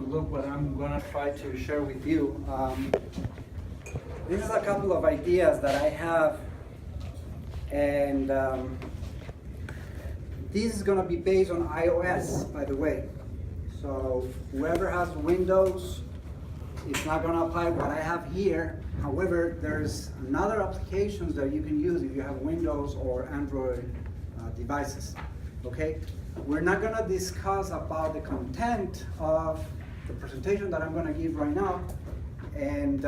look what I'm gonna try to share with you. This is a couple of ideas that I have, and this is gonna be based on iOS, by the way. So whoever has Windows, it's not gonna apply what I have here. However, there's another applications that you can use if you have Windows or Android devices, okay? We're not gonna discuss about the content of the presentation that I'm gonna give right now, and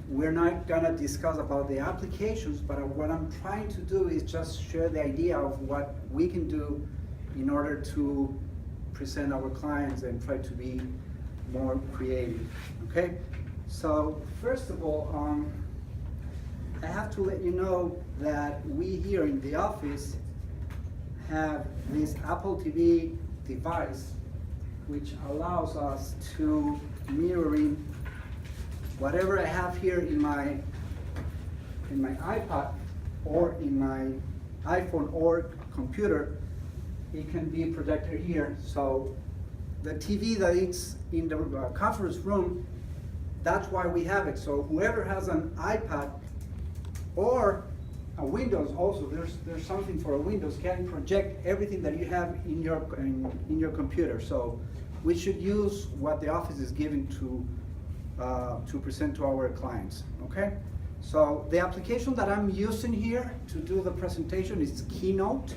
we're not gonna discuss about the applications, but what I'm trying to do is just share the idea of what we can do in order to present our clients and try to be more creative, okay? So first of all, I have to let you know that we here in the office have this Apple TV device which allows us to mirroring whatever I have here in my iPad or in my iPhone or computer. It can be projected here. So the TV that is in the conference room, that's why we have it. So whoever has an iPad or a Windows also, there's something for a Windows, can project everything that you have in your computer. So we should use what the office is giving to present to our clients, okay? So the application that I'm using here to do the presentation is Keynote,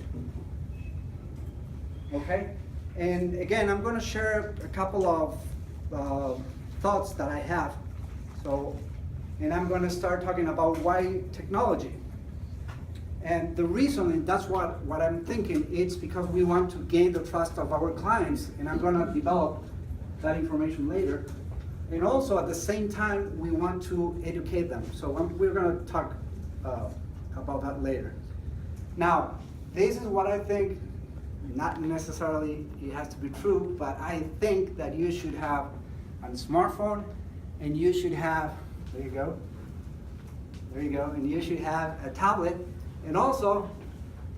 okay? And again, I'm gonna share a couple of thoughts that I have. So, and I'm gonna start talking about why technology. And the reason, and that's what I'm thinking, it's because we want to gain the trust of our clients, and I'm gonna develop that information later. And also at the same time, we want to educate them. So we're gonna talk about that later. Now, this is what I think, not necessarily it has to be true, but I think that you should have a smartphone, and you should have, there you go, and you should have a tablet, and also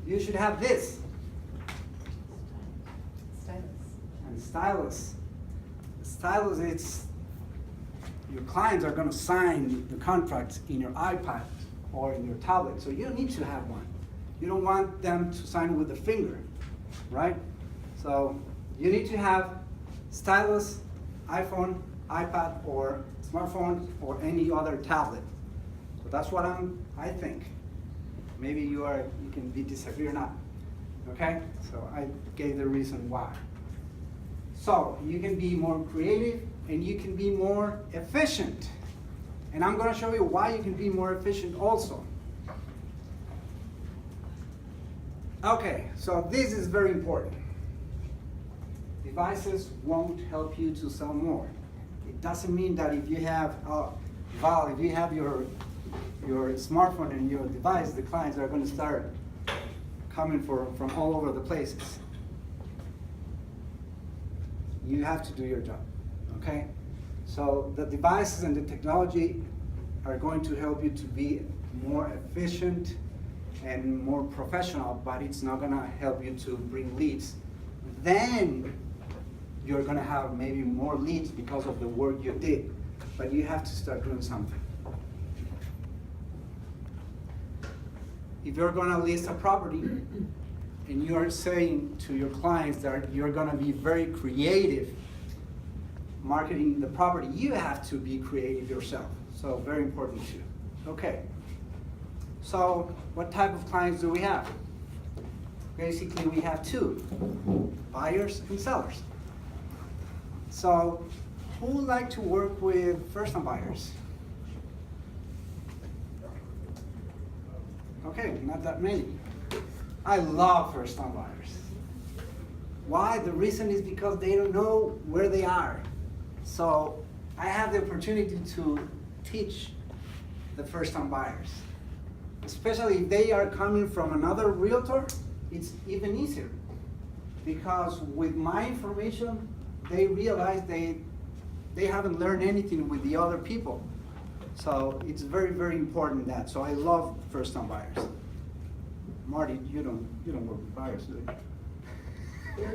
you should have this. Stylus. And stylus. The stylus, it's, your clients are gonna sign the contracts in your iPad or in your tablet, so you don't need to have one. You don't want them to sign with the finger, right? So you need to have stylus, iPhone, iPad, or smartphone, or any other tablet. So that's what I think. Maybe you can disagree or not, okay? So I gave the reason why. So you can be more creative and you can be more efficient. And I'm gonna show you why you can be more efficient also. Okay, so this is very important. Devices won't help you to sell more. It doesn't mean that if you have, Val, if you have your smartphone and your device, the clients are going to start coming from all over the places. You have to do your job, okay? So the devices and the technology are going to help you to be more efficient and more professional, but it's not going to help you to bring leads. Then you're going to have maybe more leads because of the work you did, but you have to start doing something. If you're going to list a property and you're saying to your clients that you're going to be very creative marketing the property, you have to be creative yourself. So very important too. Okay. So what type of clients do we have? Basically, we have two, buyers and sellers. So who would like to work with first-time buyers? Okay, not that many. I love first-time buyers. Why? The reason is because they don't know where they are. So I have the opportunity to teach the first-time buyers. Especially if they are coming from another realtor, it's even easier. Because with my information, they realize they haven't learned anything with the other people. So it's very, very important that. So I love first-time buyers. Marty, you don't work with buyers, do you?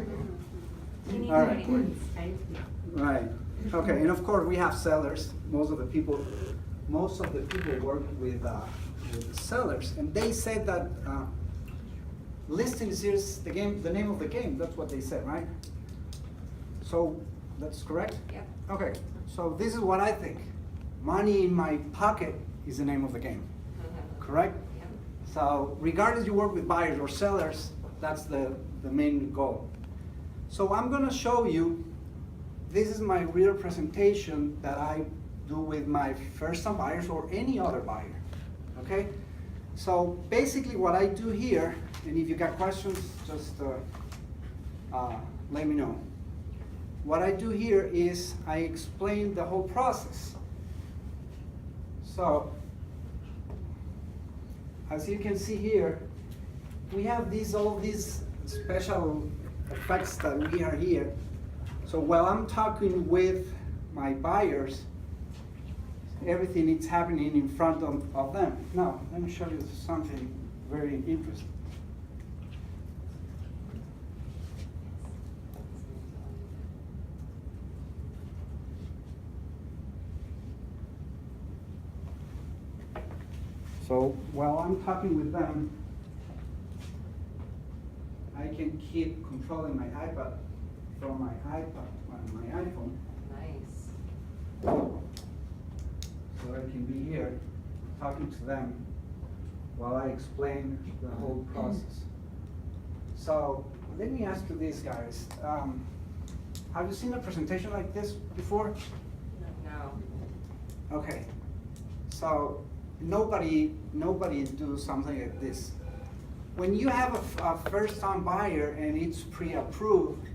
You need All to right. know words, right? Right. Okay, and of course we have sellers. Most of the people work with sellers, and they said that listings is the name of the game. That's what they said, right? So that's correct? Yep. Okay, so this is what I think. Money in my pocket is the name of the game, correct? Yep. So regardless you work with buyers or sellers, that's the main goal. So I'm gonna show you, this is my real presentation that I do with my first-time buyers or any other buyer, okay? So basically what I do here, and if you got questions, just let me know. What I do here is I explain the whole process. So, as you can see here, we have all these special effects that we are here. So while I'm talking with my buyers, everything is happening in front of them. Now, let me show you something very interesting. So while I'm talking with them, I can keep controlling my iPad from my iPad on my iPhone. Nice. So I can be here talking to them while I explain the whole process. So let me ask you this, guys. Have you seen a presentation like this before? No. Okay. So nobody do something like this. When you have a first-time buyer and it's pre-approved,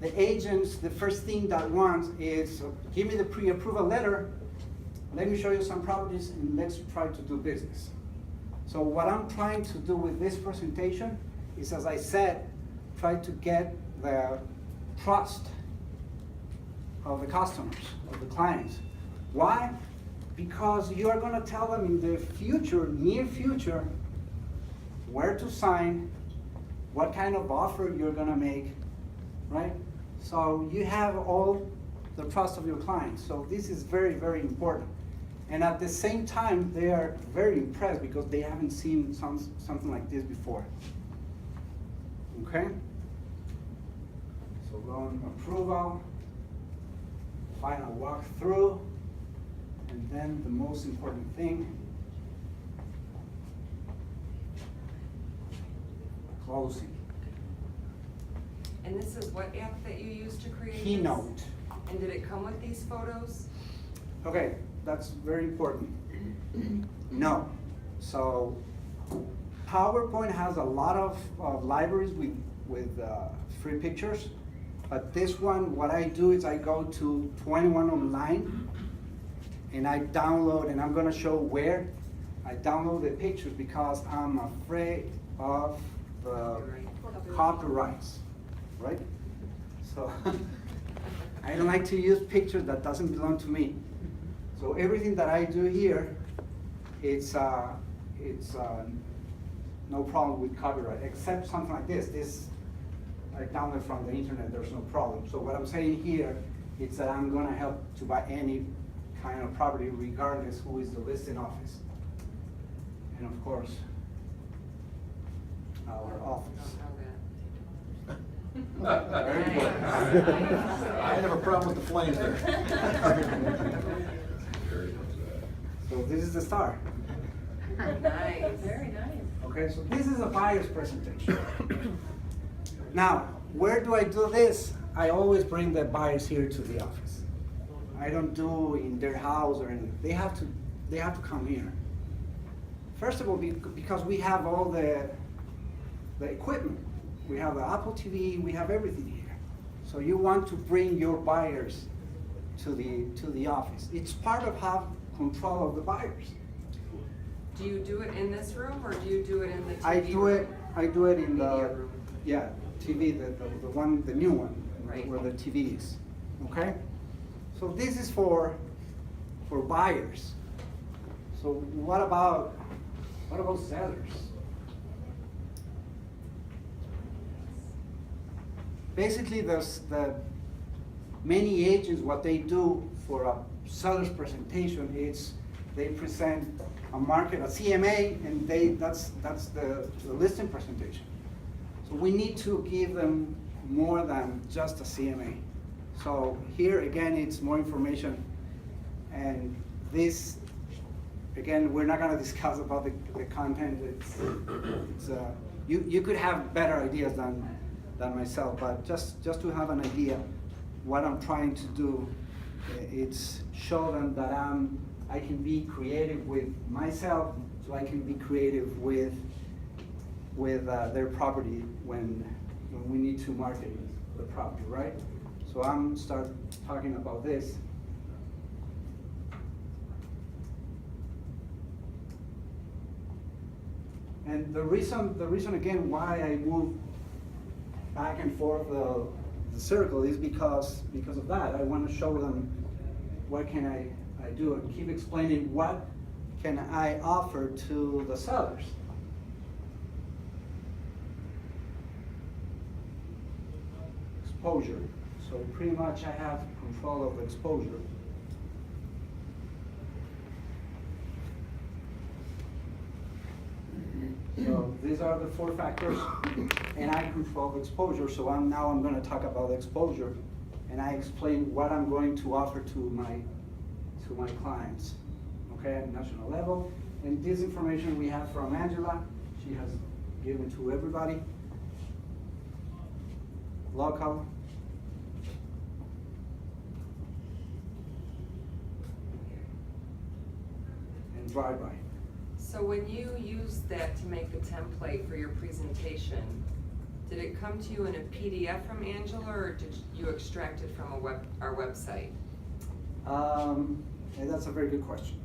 the agents, the first thing that wants is, give me the pre-approval letter, let me show you some properties, and let's try to do business. So what I'm trying to do with this presentation is, as I said, try to get the trust of the customers, of the clients. Why? Because you are gonna tell them in the future, near future, where to sign, what kind of offer you're gonna make, right? So you have all the trust of your clients. So this is very, very important. And at the same time, they are very impressed because they haven't seen something like this before. Okay? So loan approval, final walkthrough, and then the most important thing, closing. And this is what app that you used to create this? Keynote. And did it come with these photos? Okay, that's very important. No. So PowerPoint has a lot of libraries with free pictures, but this one, what I do is I go to 21 Online and I download, and I'm gonna show where I download the pictures because I'm afraid of the copyrights, right? So I don't like to use pictures that doesn't belong to me. So everything that I do here, it's no problem with copyright, except something like this. This I download from the internet, there's no problem. So what I'm saying here is that I'm gonna help to buy any kind of property regardless who is the listing office. And of course, our office. Very good. I have a problem with the flames there. So this is the start. Nice. Very nice. Okay, so this is a buyer's presentation. Now, where do I do this? I always bring the buyers here to the office. I don't do in their house or anything. They have to come here. First of all, because we have all the equipment. We have the Apple TV, we have everything here. So you want to bring your buyers to the office. It's part of have control of the buyers. Do you do it in this room or do you do it in the TV I do it in Media the room. yeah, TV, the new one, Right. where the TV is. Okay? So this is for buyers. So what about sellers? Basically, many agents, what they do for a seller's presentation is they present a market, a CMA, and that's the listing presentation. So we need to give them more than just a CMA. So here again, it's more information, and this, again, we're not gonna discuss about the content. You could have better ideas than myself, but just to have an idea, what I'm trying to do, it's show them that I can be creative with myself, so I can be creative with their property when we need to market the property, right? So I'm start talking about this. And the reason again why I move back and forth the circle is because of that. I want to show them what can I do, and keep explaining what can I offer to the sellers. Exposure. So pretty much I have control of exposure. So these are the 4 factors, and I control exposure. So now I'm going to talk about exposure, and I explain what I'm going to offer to my clients, okay, at national level. And this information we have from Angela. She has given to everybody. Local. And drive-by. So when you used that to make the template for your presentation, did it come to you in a PDF from Angela, or did you extract it from our website? And that's a very good question.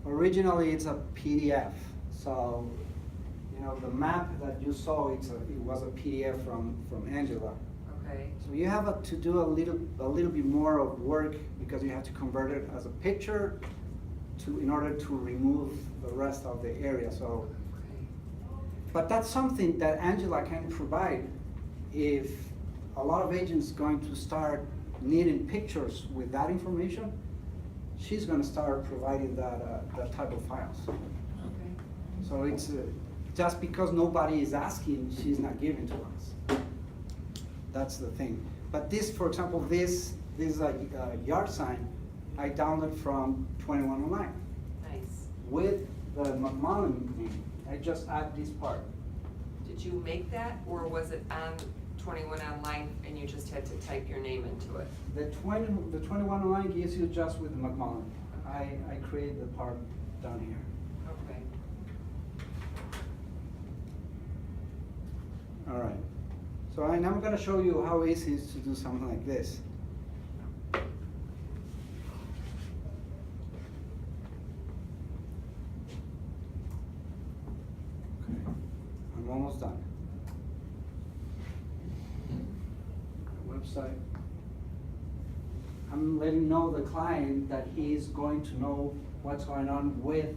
Originally, it's a PDF. So, you know, the map that you saw, it was a PDF from Angela. Okay. So you have to do a little bit more of work, because you have to convert it as a picture in order to remove the rest of the area. So, but that's something that Angela can provide. If a lot of agents going to start needing pictures with that information, she's going to start providing that type of files. Okay. So it's just because nobody is asking, she's not giving to us. That's the thing. But this, for example, this yard sign, I downloaded from 21 Online. Nice. With the McMullen name. I just add this part. Did you make that, or was it on 21 Online and you just had to type your name into it? The 21 Online gives you just with McMullen. I create the part down here. Okay. All right. So I'm going to show you how easy it is to do something like this. I'm almost done. Website. I'm letting know the client that he's going to know what's going on with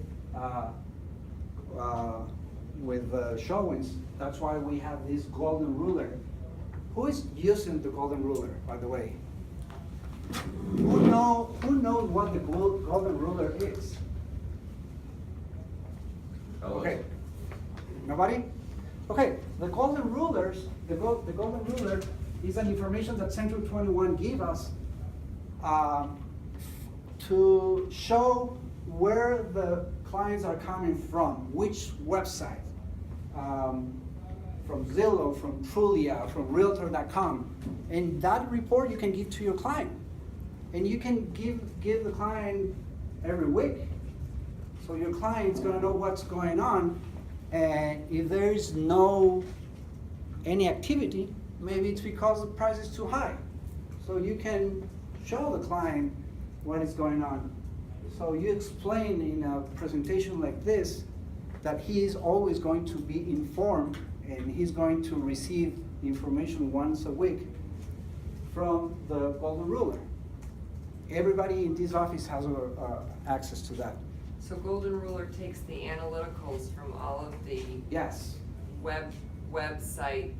showings. That's why we have this golden ruler. Who is using the golden ruler, by the way? Who knows what the golden ruler is? Okay. Nobody? Okay, the golden rulers, the golden ruler is an information that Central 21 give us to show where the clients are coming from, which website, from Zillow, from Trulia, from Realtor.com. And that report you can give to your client. And you can give the client every week. So your client's gonna know what's going on. And if there is any activity, maybe it's because the price is too high. So you can show the client what is going on. So you explain in a presentation like this that he is always going to be informed, and he's going to receive information once a week from the golden ruler. Everybody in this office has access to that. So Golden Ruler takes the analyticals from all of the Yes. website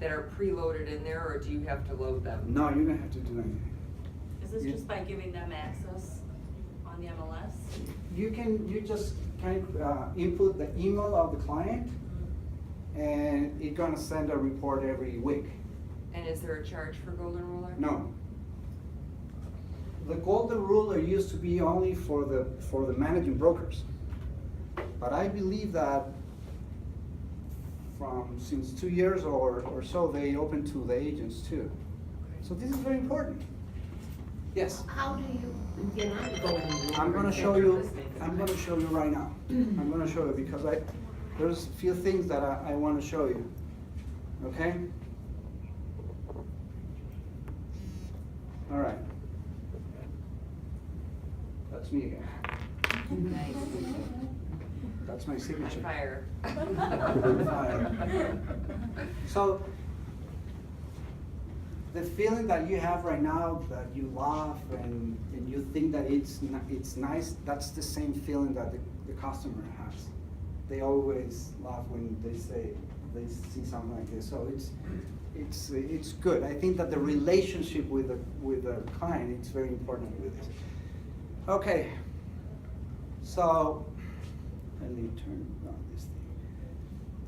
that are preloaded in there, or do you have to load them? No, you don't have to do anything. Is this You- just by giving them access on the MLS? You just input the email of the client, and it's gonna send a report every week. And is there a charge for Golden Ruler? No. The golden ruler used to be only for the managing brokers. But I believe that since 2 years or so, they opened to the agents too. So this is very important. Yes? How do you get on the golden rule? I'm gonna show you right now. I'm gonna show you because there's a few things that I wanna show you. Okay? All right. That's me again. Nice. That's my signature. Fire. Fire. So, the feeling that you have right now, that you laugh and you think that it's nice, that's the same feeling that the customer has. They always laugh when they see something like this. So it's good. I think that the relationship with the client is very important with this. Okay, so let me turn on this thing.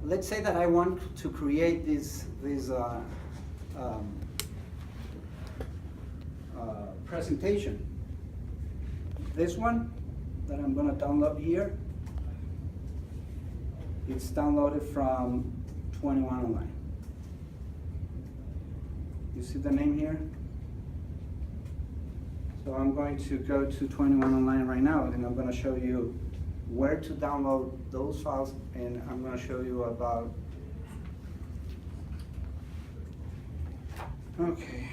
Let's say that I want to create this presentation. This one that I'm gonna download here, it's downloaded from 21 Online. You see the name here? So I'm going to go to 21 Online right now, and I'm gonna show you where to download those files, and I'm gonna show you about, okay.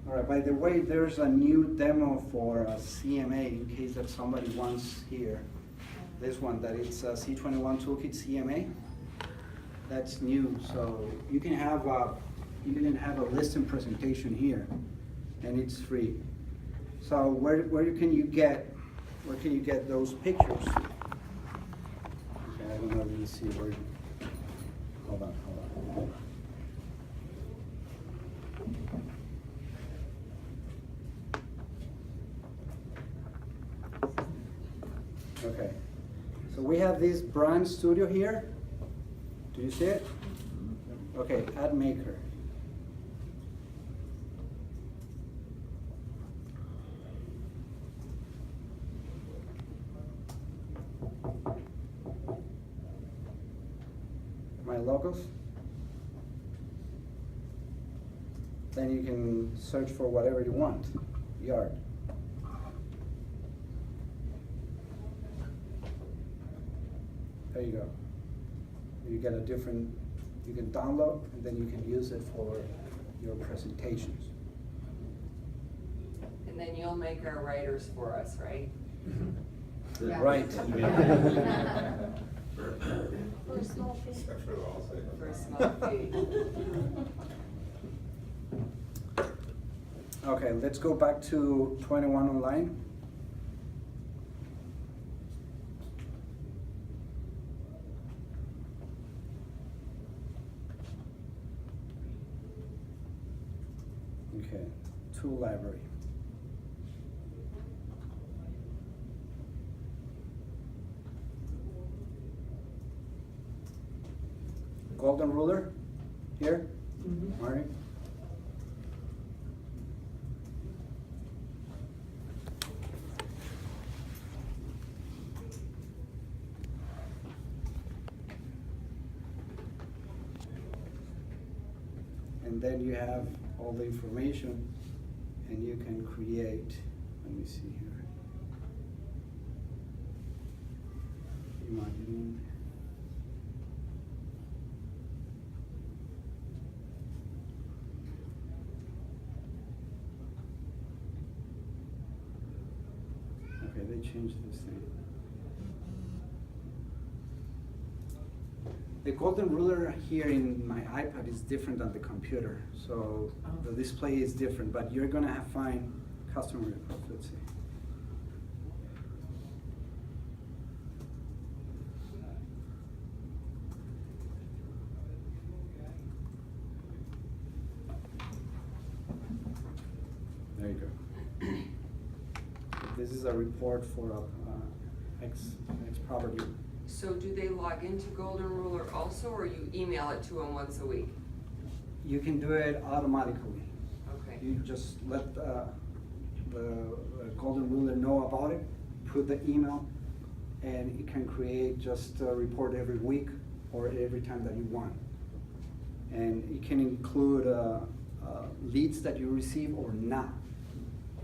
All right, by the way, there's a new demo for CMA in case that somebody wants here. This one, that it's C21 Toolkit CMA. That's new, so you can have a listing presentation here, and it's free. So where can you get those pictures? Okay, I don't know if you see where. Hold on. Okay, so we have this brand studio here. Do you see it? Okay, ad maker. My logos. Then you can search for whatever you want. Yard. There you go. You get you can download, and then you can use it for your presentations. And then you'll make our writers for us, right? Yeah. Right. For a small fee. For a small fee. Okay, let's go back to 21 Online. Okay, tool library. Golden ruler, here, Marty. And then you have all the information, and you can create, let me see here. Imagine. Okay, they changed this thing. The golden ruler here in my iPad is different than the computer, so the display is different, but you're gonna find customer reports. Let's see. There you go. This is a report for X property. So do they log into Golden Ruler also, or you email it to them once a week? You can do it automatically. Okay. You just let the golden ruler know about it, put the email, and it can create just a report every week or every time that you want. And it can include leads that you receive or not.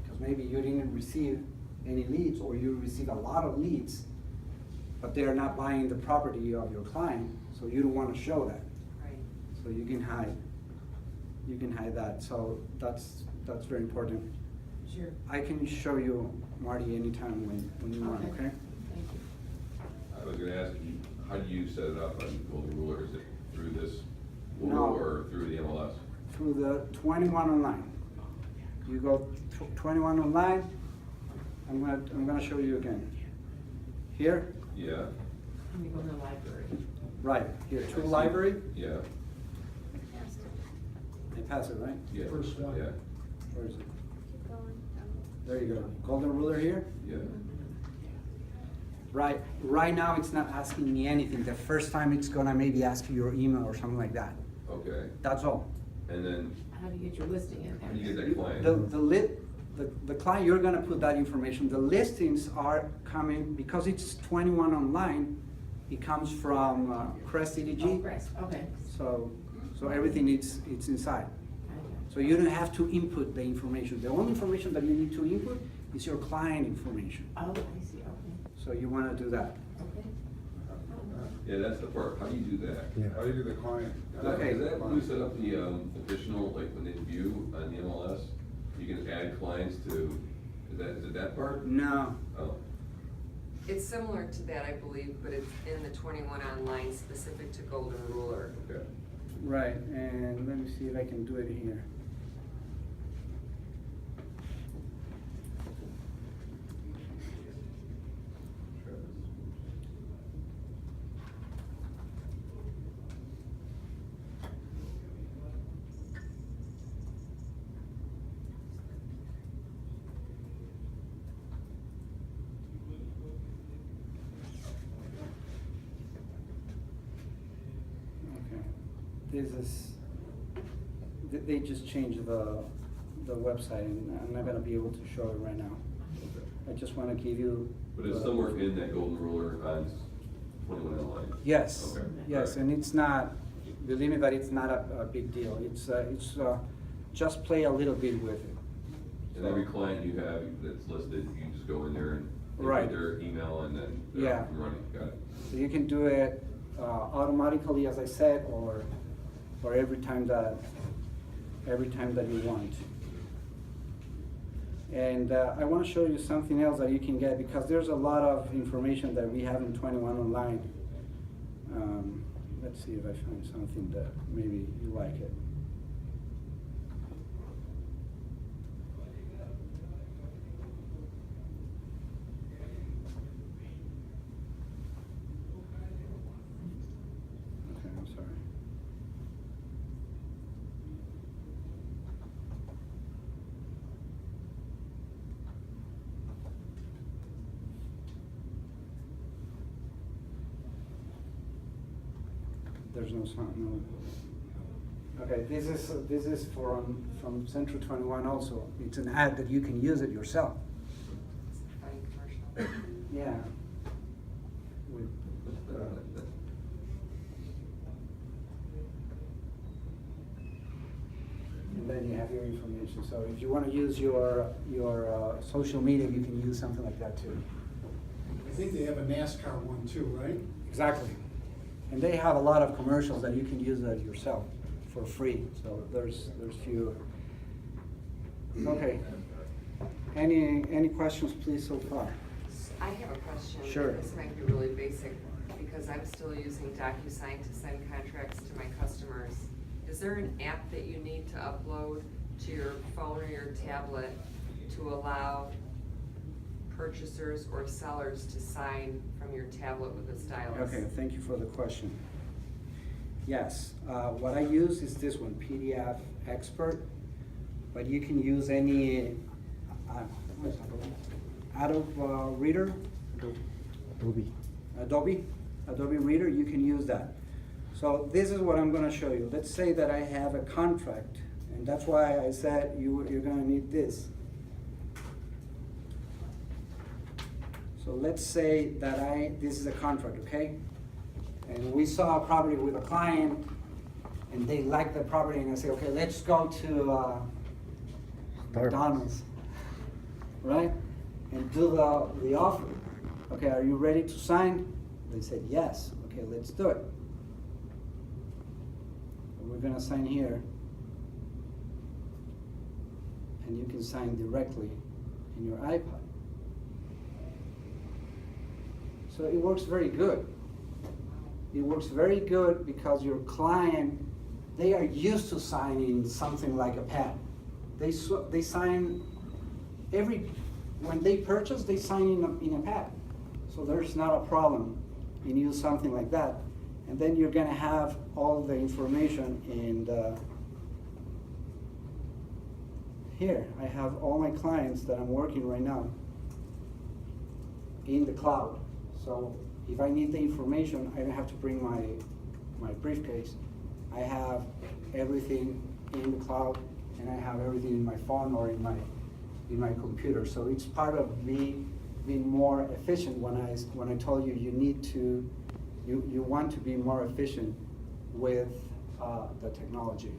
Because maybe you didn't receive any leads, or you receive a lot of leads, but they're not buying the property of your client, so you don't want to show that. Right. So you can hide that. So that's very important. Sure. I can show you Marty anytime when you want, okay? Thank you. I was gonna ask you, how do you set it up on Golden Ruler? Is it through this No. portal or through the MLS? Through the 21 online. You go 21 online. I'm gonna show you again. Here, Yeah, Let me go to the library. right, here, I to see. library. yeah, They pass it, right? yeah. First one. Yeah, Where is it? There you go. Golden ruler here. yeah. Right now it's not asking me anything. The first time it's gonna maybe ask you your email or something like that. Okay, That's all. and then How do you get your listing in how do you there? get that client? The client, you're gonna put that information. The listings are coming, because it's 21 online, it comes from Crest Oh, CDG. Crest, okay. So everything it's inside. So you don't have to input the information. The only information that you need to input is your client information. Oh, I see, okay, So you wanna do that. okay. Yeah, that's the part. How do you do that? How do you do the client? Okay. Is that when you set up the additional, like when they view on the MLS, you can add clients to, is it that part? No, Oh, It's similar to that, I believe, but it's in the 21 online specific to Golden Ruler. okay. right, and let me see if I can do it here. Okay, this is, they just changed the website, and I'm not gonna be able to show it right now. I just wanna give you. But it's somewhere in that Golden Ruler on 21 online? Yes, Okay. yes, Right. and it's not, believe me that it's not a big deal. It's just play a little bit with it. And every client you have that's listed, you just go in there and Right. put their email and then they're Yeah. up and running, got it? So you can do it automatically, as I said, or every time that you want. And I want to show you something else that you can get, because there's a lot of information that we have in 21 online. Let's see if I find something that maybe you like it. Okay, I'm sorry. There's no sound, no. Okay, this is from Central 21 also. It's an ad that you can use it yourself. Funny commercial. Yeah. With, and then you have your information. So if you want to use your social media, you can use something like that too. I think they have a NASCAR one too, right? Exactly. And they have a lot of commercials that you can use that yourself for free. So there's few. Okay. Any questions, please, so far? I have a question. Sure. This might be really basic, because I'm still using DocuSign to send contracts to my customers. Is there an app that you need to upload to your phone or your tablet to allow purchasers or sellers to sign from your tablet with a stylus? Okay, thank you for the question. Yes, what I use is this one, PDF Expert, but you can use any Adobe Reader. Adobe Reader, you can use that. So this is what I'm gonna show you. Let's say that I have a contract, and that's why I said you're gonna need this. So let's say that this is a contract, okay? And we saw a property with a client, and they like the property, and I say, okay, let's go to McDonald's, right? And do the offer. Okay, are you ready to sign? They said yes. Okay, let's do it. We're gonna sign here, and you can sign directly in your iPad. So it works very good. It works very good because your client, they are used to signing something like a pad. They sign when they purchase, they sign in a pad. So there's not a problem in use something like that. And then you're gonna have all the information, and here, I have all my clients that I'm working right now in the cloud. So if I need the information, I don't have to bring my briefcase. I have everything in the cloud, and I have everything in my phone or in my computer. So it's part of me being more efficient. When I told you you want to be more efficient with the technology.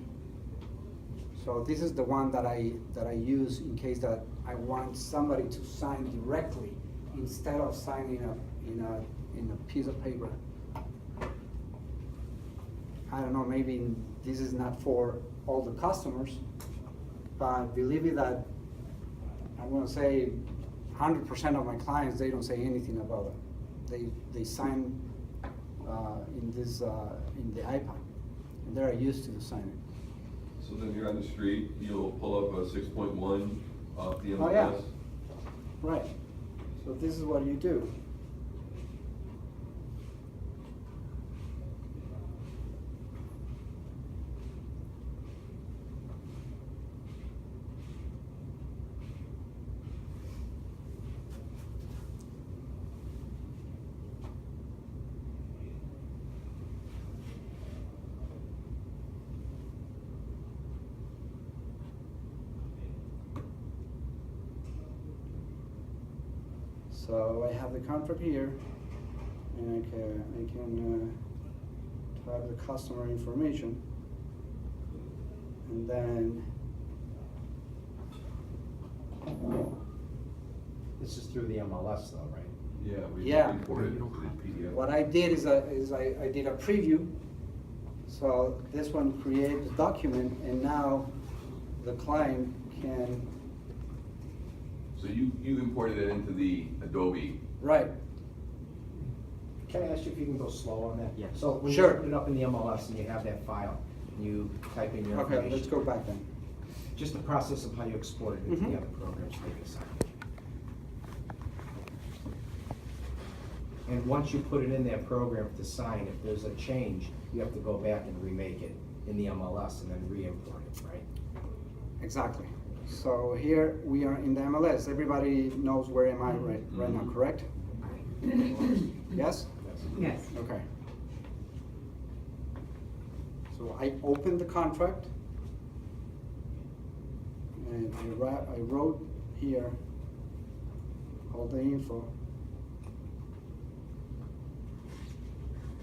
So this is the one that I use in case that I want somebody to sign directly instead of signing in a piece of paper. I don't know, maybe this is not for all the customers, but believe me that I'm gonna say 100% of my clients, they don't say anything about it. They sign in the iPad, and they're used to signing. So then you're on the street, you'll pull up a 6.1 off the MLS? Oh, yeah. Right. So this is what you do. So I have the contract here, and I can type the customer information, and then This is through the MLS though, right? Yeah, we Yeah. imported it to the PDF. what I did is I did a preview. So this one created the document, and now the client can, So you imported it into the Adobe. right, Can I ask you if you can go slow on that? Yeah. So when you Sure. put it up in the MLS and you have that file, and you type in your information. okay, let's go back then. Just the process of how you export it into Mhm. the other programs, take a second. And once you put it in that program to sign, if there's a change, you have to go back and remake it in the MLS and then re-import it, right? Exactly. So here we are in the MLS. Everybody knows where am I right now, correct? Yes? Yes. Okay. So I opened the contract, and I wrote here all the info.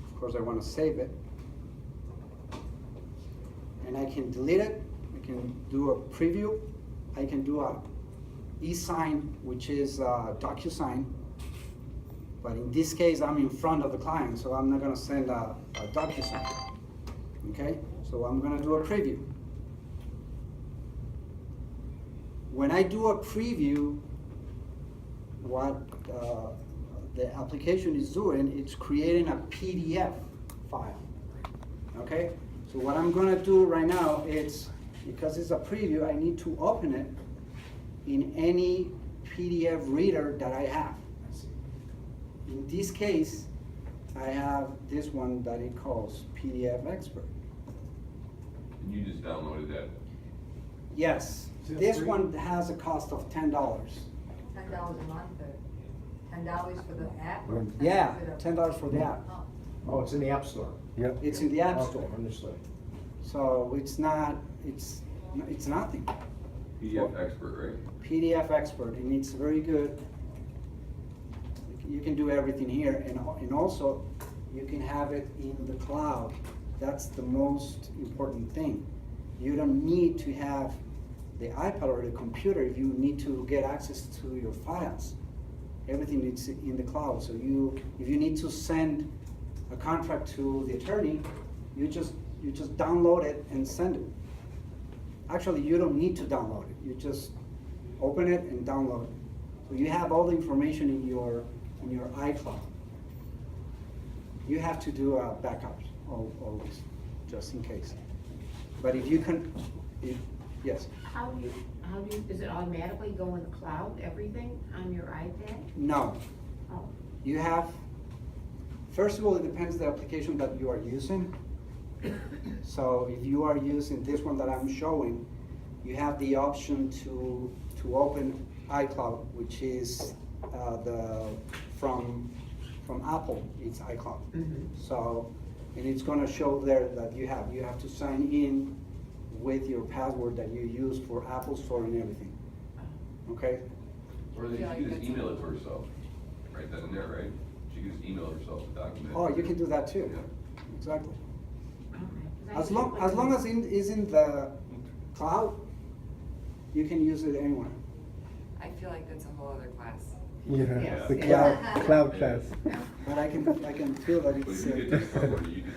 Of course, I want to save it, and I can delete it. I can do a preview. I can do a e-sign, which is DocuSign. But in this case, I'm in front of the client, so I'm not gonna send a DocuSign. Okay, so I'm gonna do a preview. When I do a preview, what the application is doing, it's creating a PDF file, okay? So what I'm gonna do right now is, because it's a preview, I need to open it in any PDF reader that I have. In this case, I have this one that it calls PDF Expert. And you just downloaded that. Yes, Is it this free? one has a cost of $10. $10 a month, or $10 for the app? or Yeah, $10 $10 for the app. Oh. Oh, it's in the App Store? Yep. It's in the App Okay, Store, understood. so it's not, it's nothing. PDF expert, right? PDF Expert, and it's very good. You can do everything here, and also, you can have it in the cloud. That's the most important thing. You don't need to have the iPad or the computer if you need to get access to your files. Everything is in the cloud, so if you need to send a contract to the attorney, you just download it and send it. Actually, you don't need to download it, you just open it and download it. So you have all the information in your iCloud. You have to do backups always, just in case. But if you can, yes, How do you, does it automatically go in the cloud, everything on your iPad? no. Oh, You have, first of all, it depends the application that you are using. So if you are using this one that I'm showing, you have the option to open iCloud, which is from Apple, it's iCloud. mhm. So, and it's gonna show there that you have to sign in with your password that you use for Apple Store and everything, okay? Or then feel like she could just that's- email it to herself, right then and there, right? She could just email herself the document. Oh, you can do that too, Yeah. exactly. Okay. 'Cause I As see long, like as long a- as it is in the cloud, you can use it anywhere. I feel like that's a whole other class. Yeah, the Yeah. cloud class. But I can feel that But it's. if you get this covered, you could